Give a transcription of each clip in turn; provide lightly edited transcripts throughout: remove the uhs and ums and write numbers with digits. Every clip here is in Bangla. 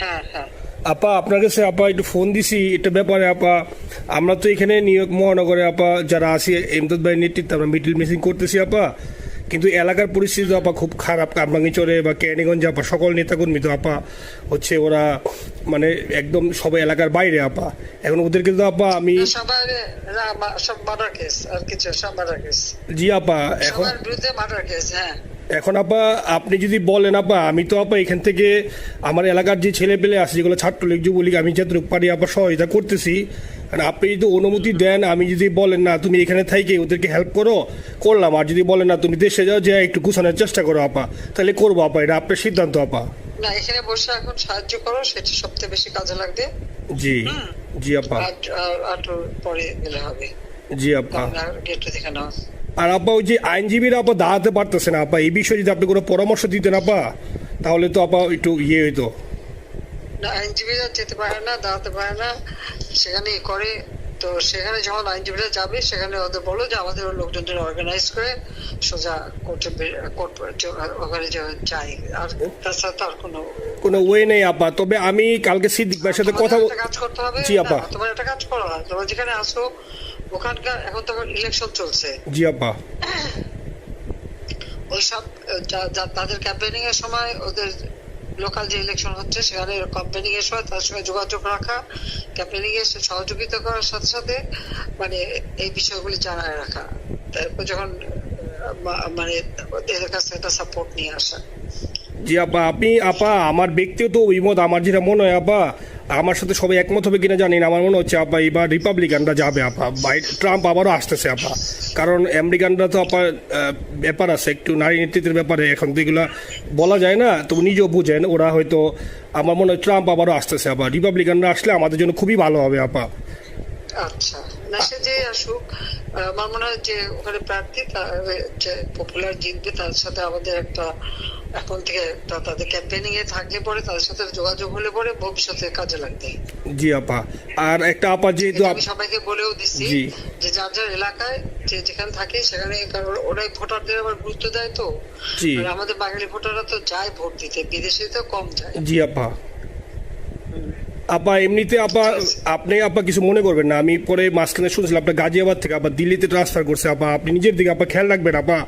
হ্যাঁ হ্যাঁ আপা আপনার কাছে আপা একটু ফোন দিছি এটা ব্যাপারে আপা। আমরা তো এখানে নিউ ইয়র্ক মহানগরে আপা যারা আছি এমদাদ ভাইয়ের নেতৃত্বে আমরা মিডিল মিসিং করতেছি আপা, কিন্তু এলাকার পরিস্থিতি তো আপা খুব খারাপ। কামরাঙ্গীচরে বা কেরানীগঞ্জে আপা সকল নেতাকর্মী তো আপা হচ্ছে ওরা মানে একদম সবাই এলাকার বাইরে আপা। এখন ওদেরকে তো আপা আমি সবার সব মার্ডার কেস আর কিছু সব মার্ডার কেস জি আপা এখন সবার বিরুদ্ধে মার্ডার কেস। হ্যাঁ এখন আপা আপনি যদি বলেন আপা আমি তো আপা এখান থেকে আমার এলাকার যে ছেলে পেলে আছে যেগুলো ছাত্রলীগ যুবলীগ আমি যতটুকু পারি আপা সহায়তা করতেছি। কারণ আপনি যদি অনুমতি দেন, আমি যদি বলেন না তুমি এখানে থাইকে ওদেরকে হেল্প করো করলাম, আর যদি বলেন না তুমি দেশে যাও যে একটু গুছানোর চেষ্টা করো আপা, তাহলে করবো আপা, এটা আপনার সিদ্ধান্ত আপা। না এখানে বসে এখন সাহায্য করো, সেটা সবচেয়ে বেশি কাজে লাগবে। জি জি আপা। আর পরে গেলে হবে। জি আপা। গেটটা দেখে নাও। আর আপা ওই যে আইনজীবীরা আপা দাঁড়াতে পারতেছে না আপা, এই বিষয়ে যদি আপনি কোনো পরামর্শ দিতেন আপা তাহলে তো আপা একটু ইয়ে হইতো। না আইনজীবীরা যেতে পারে না, দাঁড়াতে পারে না, সেখানে করে। তো সেখানে যখন আইনজীবীরা যাবে সেখানে ওদের বলো যে আমাদের লোকজনদের অর্গানাইজ করে সোজা কোর্টে ওখানে যাই। আর তাছাড়া তো আর কোনো ওয়ে নেই আপা। তবে আমি কালকে সিদ্দিক ভাইয়ের সাথে কথা কাজ করতে হবে। জি আপা। তোমার একটা কাজ করো, তোমার যেখানে আসো ওখানকার এখন তো ইলেকশন চলছে। জি আপা। ওইসব তাদের ক্যাম্পেনিং এর সময় ওদের লোকাল যে ইলেকশন হচ্ছে সেখানে ক্যাম্পেনিং এর সময় তার সঙ্গে যোগাযোগ রাখা, ক্যাম্পেনিং এর সহযোগিতা করার সাথে সাথে মানে এই বিষয়গুলি জানায় রাখা, তারপর যখন মানে ওদের কাছে একটা সাপোর্ট নিয়ে আসা। জি আপা। আপনি আপা আমার ব্যক্তিগত অভিমত আমার যেটা মনে হয় আপা, আমার সাথে সবাই একমত হবে কিনা জানি না, আমার মনে হচ্ছে আপা এবার রিপাবলিকানরা যাবে আপা, ট্রাম্প আবারও আসতেছে আপা। কারণ আমেরিকানরা তো আপা ব্যাপার আছে একটু নারী নেতৃত্বের ব্যাপারে, এখন তো এগুলো বলা যায় না, তো নিজেও বুঝেন ওরা হয়তো, আমার মনে হয় ট্রাম্প আবারও আসতেছে আপা। রিপাবলিকানরা আসলে আমাদের জন্য খুবই ভালো হবে আপা। আচ্ছা না সে যে আসুক, আমার মনে হয় যে ওখানে প্রার্থী যে পপুলার জিতবে তার সাথে আমাদের একটা এখন থেকে তাদের ক্যাম্পেনিং এ থাকলে পরে তাদের সাথে যোগাযোগ হলে পরে ভবিষ্যতে কাজে লাগবে। জি আপা। আর একটা আপা যেহেতু আমি সবাইকে বলেও দিচ্ছি যে যার যার এলাকায় যে যেখানে থাকে সেখানে, কারণ ওরাই ভোটারদের আবার গুরুত্ব দেয়। তো আমাদের বাঙালি ভোটাররা তো যায় ভোট দিতে, বিদেশে তো কম যায়। জি আপা। আপা এমনিতে আপা আপনি আপা কিছু মনে করবেন না, আমি পরে মাঝখানে শুনছিলাম আপনার গাজিয়াবাদ থেকে আপা দিল্লিতে ট্রান্সফার করছে আপা, আপনি নিজের দিকে আপা খেয়াল রাখবেন আপা।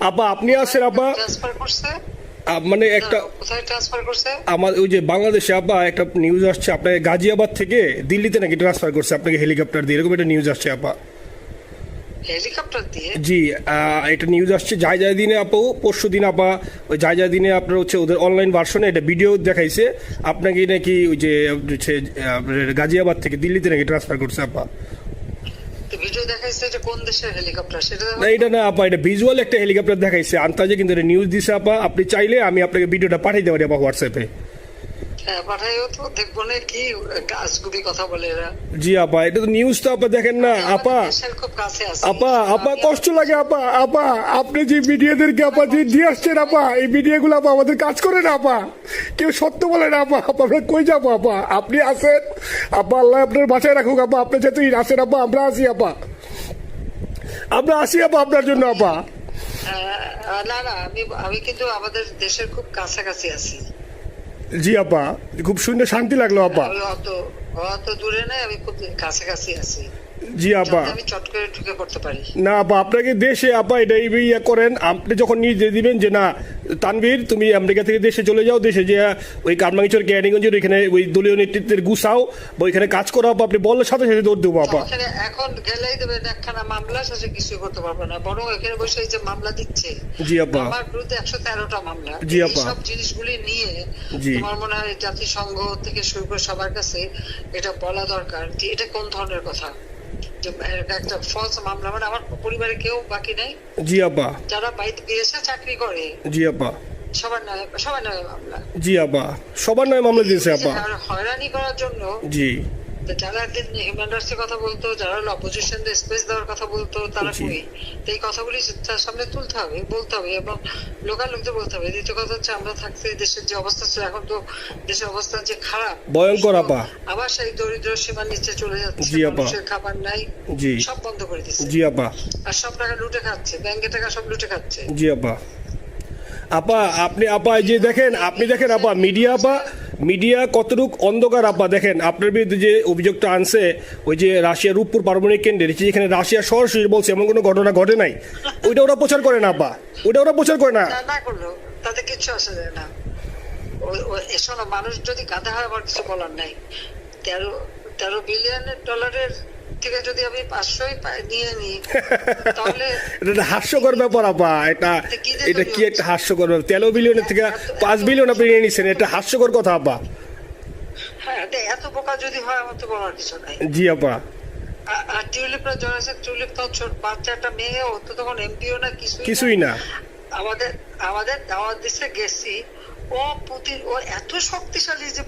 আপা আপনি আছেন আপা ট্রান্সফার করছে মানে একটা কোথায় ট্রান্সফার করছে আমার ওই যে বাংলাদেশে আপা একটা নিউজ আসছে আপনাকে গাজিয়াবাদ থেকে দিল্লিতে নাকি ট্রান্সফার করছে আপনাকে হেলিকপ্টার দিয়ে, এরকম একটা নিউজ আসছে আপা। হেলিকপ্টার দিয়ে? জি এটা নিউজ আসছে যায় যায় দিনে আপু, পরশু দিন আপা ওই যায় যায় দিনে আপনার হচ্ছে ওদের অনলাইন ভার্সনে এটা ভিডিও দেখাইছে আপনাকে নাকি ওই যে হচ্ছে গাজিয়াবাদ থেকে দিল্লিতে নাকি ট্রান্সফার করছে আপা। ভিডিও দেখাইছে যে কোন দেশের হেলিকপ্টার সেটা না এটা না আপা, এটা ভিজুয়াল একটা হেলিকপ্টার দেখাইছে আন্তাজে, কিন্তু এটা নিউজ দিছে আপা। আপনি চাইলে আমি আপনাকে ভিডিওটা পাঠিয়ে দেবো আপা হোয়াটসঅ্যাপে। পাঠাইও তো দেখবো না কি গাছগুলি কথা বলে এরা। জি আপা এটা তো নিউজ তো আপা দেখেন না আপা। খুব কাছে আছে আপা আপা কষ্ট লাগে আপা। আপা আপনি যে মিডিয়াদেরকে আপা যে দিয়ে আসছেন আপা, এই মিডিয়াগুলো আপা আমাদের কাজ করে না আপা, কেউ সত্য বলে না আপা। আপা আমরা কই যাবো আপা, আপনি আসেন আপা, আল্লাহ আপনার বাসায় রাখুক আপা, আপনি যেহেতু আসেন আপা আমরা আসি আপা, আমরা আসি আপা আপনার জন্য আপা। না না আমি কিন্তু আমাদের দেশের খুব কাছাকাছি আছি। জি আপা খুব শুনে শান্তি লাগলো আপা। অত দূরে নাই, আমি খুব কাছাকাছি আছি। জি আপা। আমি চট করে ঢুকে পড়তে পারি না আপা আপনাকে দেশে আপা এটা ইয়ে করেন, আপনি যখন নিজে দিবেন যে না তানভীর তুমি আমেরিকা থেকে দেশে চলে যাও, দেশে যে ওই কারমাঙ্গিচর কেরানীগঞ্জের ওইখানে ওই দলীয় নেতৃত্বের গুছাও বা ওইখানে কাজ করো আপা, আপনি বললে সাথে সাথে দৌড় দেবো আপা। এখন গেলেই দেবেন একখানা মামলা, শেষে কিছুই করতে পারবে না, বরং এখানে বসে যে মামলা দিচ্ছে। জি আপা। আমার বিরুদ্ধে 113টা মামলা। জি আপা। সব জিনিসগুলি নিয়ে আমার মনে হয় জাতিসংঘ থেকে শুরু করে সবার কাছে এটা বলা দরকার যে এটা কোন ধরনের কথা, একটা ফলস মামলা, মানে আমার পরিবারে কেউ বাকি নাই। জি আপা। যারা বাইরে বিদেশে চাকরি করে জি আপা সবার নামে মামলা। জি আপা সবার নামে মামলা দিয়েছে আপা। হয়রানি করার জন্য জি যারা একদিন হিউম্যান রাইটস এর কথা বলতো, যারা অপোজিশনদের স্পেস দেওয়ার কথা বলতো, তারা কই? তো এই কথাগুলি তার সামনে তুলতে হবে, বলতে হবে এবং লোকাল লোকদের বলতে হবে। দ্বিতীয় কথা হচ্ছে আমরা থাকতে দেশের যে অবস্থা ছিল, এখন তো দেশের অবস্থা যে খারাপ ভয়ঙ্কর আপা, আবার সেই দরিদ্র সীমার নিচে চলে যাচ্ছে, মানুষের খাবার নাই, সব বন্ধ করে দিচ্ছে। জি আপা। আর সব টাকা লুটে খাচ্ছে, ব্যাংকে টাকা সব লুটে খাচ্ছে। জি আপা। আপা আপনি আপা এই যে দেখেন আপনি দেখেন আপা মিডিয়া কতটুক অন্ধকার আপা দেখেন আপনার বিরুদ্ধে যে অভিযোগটা আনছে ওই যে রাশিয়ার রূপপুর পারমাণবিক কেন্দ্রে যেখানে রাশিয়া সরাসরি বলছে এমন কোনো ঘটনা ঘটে নাই, ওইটা ওরা প্রচার করে না আপা, ওইটা ওরা প্রচার করে না। না করলো তাতে কিছু আসে যায় না। শোনো, মানুষ যদি গাধা হয় আমার কিছু বলার নাই। 13 বিলিয়ন ডলারের থেকে যদি আমি 500ই নিয়ে নিই তাহলে এটা হাস্যকর ব্যাপার আপা, এটা কি একটা হাস্যকর ব্যাপার। 13 বিলিয়নের থেকে 5 বিলিয়ন আপনি নিয়ে নিচ্ছেন, এটা হাস্যকর কথা আপা। হ্যাঁ, এত বোকা যদি হয় আমার তো বলার কিছু নাই। জি আপা। আর টিউলিপরা জড়াইছে, টিউলিপ তো বাচ্চা একটা মেয়ে, ও তো তখন এমপিও না, কিছুই না। আমাদের দাওয়াত দিচ্ছে, গেছি। ও এত শক্তিশালী যে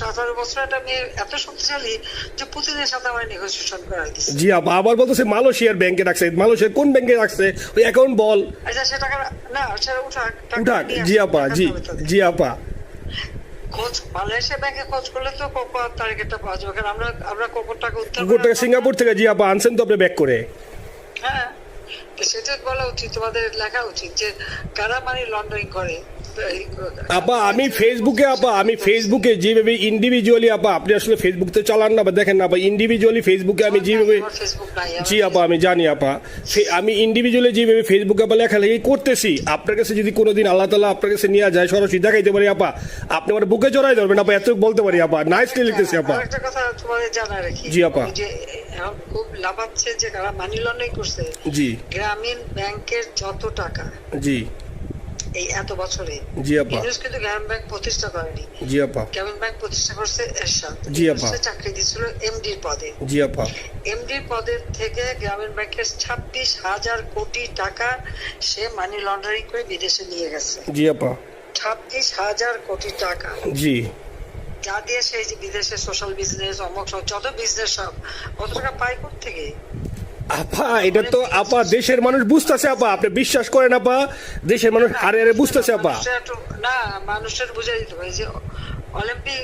17 বছর একটা মেয়ে এত শক্তিশালী যে পুতিনের সাথে আমার নেগোসিয়েশন করাই দিচ্ছে। জি আপা, আবার বলতেছে মালয়েশিয়ার ব্যাংকে রাখছে, মালয়েশিয়ার কোন ব্যাংকে রাখছে ওই অ্যাকাউন্ট বল। আচ্ছা, সে টাকা না, সেটা উঠাক। জি আপা, জি আপা। খোঁজ মালয়েশিয়া ব্যাংকে খোঁজ করলে তো কোকোর টার্গেটটা পাওয়া যাবে, কারণ আমরা কোকোর টাকা উদ্ধার গোটা সিঙ্গাপুর থেকে। জি আপা, আনছেন তো আপনি ব্যাক করে। হ্যাঁ, সেটা বলা উচিত, তোমাদের লেখা উচিত যে কারা মানি লন্ডারিং করে। আপা আমি ফেসবুকে যেভাবে ইন্ডিভিজুয়ালি আপা, আপনি আসলে ফেসবুক তো চালান না বা দেখেন না আপা, ইন্ডিভিজুয়ালি ফেসবুকে আমি যেভাবে, জি আপা আমি জানি আপা, আমি ইন্ডিভিজুয়ালি যেভাবে ফেসবুকে আপা লেখালেখি করতেছি, আপনার কাছে যদি কোনোদিন আল্লাহ তাআলা আপনার কাছে নিয়ে যায়, সরাসরি দেখাইতে পারি আপা, আপনি আমার বুকে জড়াই ধরবেন আপা, এত বলতে পারি আপা। নাইসলি লিখতেছি আপা। একটা কথা তোমাদের জানা রাখি, জি আপা। যে এখন খুব লাভাচ্ছে যে কারা মানি লন্ডারিং করছে। জি। গ্রামীণ ব্যাংকের যত টাকা, জি, এই এত বছরে, জি আপা, কিন্তু গ্রামীণ ব্যাংক প্রতিষ্ঠা করেনি। জি আপা। গ্রামীণ ব্যাংক প্রতিষ্ঠা করছে এরশাদ। জি আপা। চাকরি দিয়েছিল এমডির পদে। জি আপা। এমডির পদের থেকে গ্রামীণ ব্যাংকের 26,000 কোটি টাকা সে মানি লন্ডারিং করে বিদেশে নিয়ে গেছে। জি আপা। 26,000 কোটি টাকা। জি। যা দিয়ে সেই যে বিদেশে সোশ্যাল বিজনেস, অমক যত বিজনেস সব কত টাকা পায় থেকে। আপা এটা তো আপা দেশের মানুষ বুঝতেছে আপা, আপনি বিশ্বাস করেন আপা, দেশের মানুষ হারে হারে বুঝতেছে আপা। না, মানুষের বুঝাই দিতে হবে যে অলিম্পিক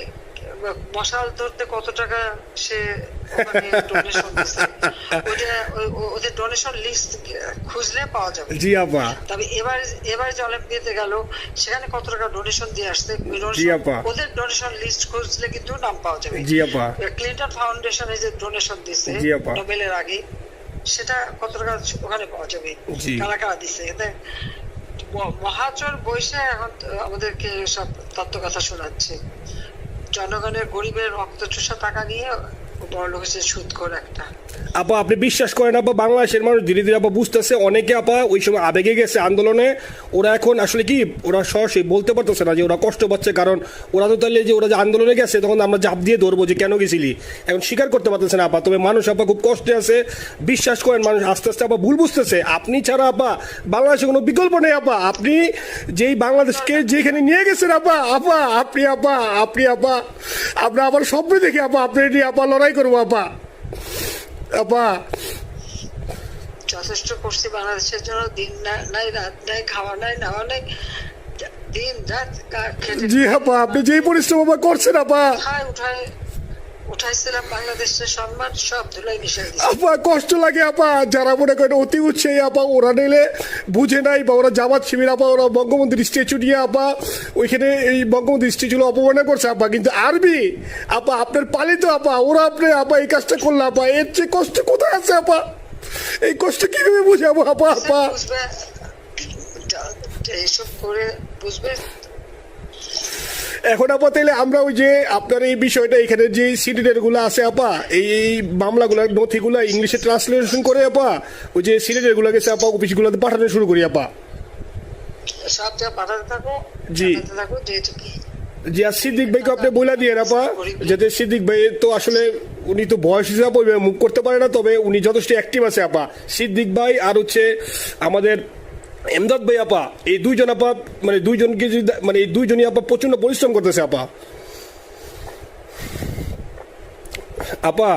মশাল ধরতে কত টাকা সে ডোনেশন দিচ্ছে, ওদের ডোনেশন লিস্ট খুঁজলে পাওয়া যাবে। জি আপা। তবে এবার যে অলিম্পিয়াতে গেল সেখানে কত টাকা ডোনেশন দিয়ে আসছে, জি আপা। ওদের ডোনেশন লিস্ট খুঁজলে কিন্তু নাম পাওয়া যাবে। জি আপা। ক্লিন্টন ফাউন্ডেশনে যে ডোনেশন দিচ্ছে নোবেলের আগে, সেটা কত টাকা ওখানে পাওয়া যাবে, কারা কারা দিচ্ছে। মহাচর বৈশে এখন আমাদেরকে সব তত্ত্ব কথা শোনাচ্ছে, জনগণের গরিবের রক্ত চুষা টাকা নিয়ে বড় লোক হচ্ছে সুদখোর একটা। আপা আপনি বিশ্বাস করেন আপা, বাংলাদেশের মানুষ ধীরে ধীরে আপা বুঝতেছে, অনেকে আপা ওই সময় আবেগে গেছে আন্দোলনে, ওরা এখন আসলে কি ওরা সরাসরি বলতে পারতেছে না যে ওরা কষ্ট পাচ্ছে, কারণ ওরা তো তাহলে যে ওরা যে আন্দোলনে গেছে তখন আমরা জাপ দিয়ে ধরবো যে কেন গেছিলি, এখন স্বীকার করতে পারতেছে না আপা। তবে মানুষ আপা খুব কষ্টে আছে, বিশ্বাস করেন মানুষ আস্তে আস্তে আপা ভুল বুঝতেছে। আপনি ছাড়া আপা বাংলাদেশে কোনো বিকল্প নেই আপা, আপনি যেই বাংলাদেশকে যেখানে নিয়ে গেছেন আপা, আপনি আপনার আবার স্বপ্ন দেখি আপা, আপনি নিয়ে আপা লড়াই করবো আপা। আপা যথেষ্ট করছি বাংলাদেশের জন্য, দিন নাই রাত নাই, খাওয়া নাই নাওয়া নাই, দিন রাত খেটে। জি আপা, আপনি যেই পরিশ্রম আপা করছেন আপা, উঠাইছিলাম বাংলাদেশের সম্মান সব ধুলাই মিশাই দিয়েছে আপা। কষ্ট লাগে আপা, যারা মনে করেন অতি উৎসাহী আপা, ওরা নিলে বুঝে নাই বা ওরা জামাত শিবির আপা, ওরা বঙ্গবন্ধুর স্ট্যাচু নিয়ে আপা ওইখানে এই বঙ্গবন্ধুর স্ট্যাচু অপমাননা করছে আপা, কিন্তু আরবি আপা আপনার পালিত আপা, ওরা আপনি আপা এই কাজটা করলে আপা, এর চেয়ে কষ্ট কোথায় আছে আপা? এই কষ্ট কিভাবে বুঝাবো আপা? বুঝবে এইসব করে বুঝবে। এখন আপা তাইলে আমরা ওই যে আপনার এই বিষয়টা এখানে যে সিডিডের গুলো আছে আপা, এই মামলাগুলোর নথিগুলো ইংলিশে ট্রান্সলেশন করে আপা ওই যে সিডিডের গুলো গেছে আপা অফিসগুলোতে পাঠানো শুরু করি আপা। সব যা পাঠাতে থাকো, জি যেহেতু কি জি। আর সিদ্দিক ভাইকে আপনি বলে দিয়ে আপা, যাতে সিদ্দিক ভাই তো আসলে উনি তো বয়স হিসাবে মুখ করতে পারে না, তবে উনি যথেষ্ট অ্যাক্টিভ আছে আপা। সিদ্দিক ভাই আর হচ্ছে আমাদের এমদাদ ভাই আপা, এই দুইজন আপা মানে দুইজনকে যদি মানে এই দুইজনই আপা প্রচন্ড পরিশ্রম করতেছে আপা। আপা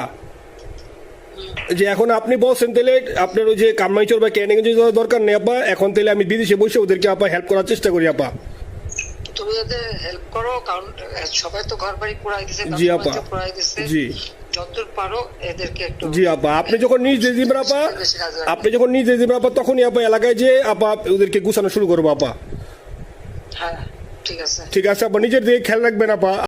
যে এখন আপনি বলছেন তাহলে আপনার ওই যে কামাইচর বা ক্যানিং দরকার নেই আপা, এখন তাহলে আমি বিদেশে বসে ওদেরকে আপা হেল্প করার চেষ্টা করি আপা। তুমি যাতে হেল্প করো, কারণ সবাই তো ঘর বাড়ি পুরাই দিছে। জি আপা। জি যতদূর পারো এদেরকে একটু। জি আপা, আপনি যখন নিজে দিবেন আপা, তখনই আপা এলাকায় যে আপা ওদেরকে গুছানো শুরু করবো আপা। হ্যাঁ ঠিক আছে। ঠিক আছে আপা, নিজের দিকে খেয়াল রাখবেন আপা।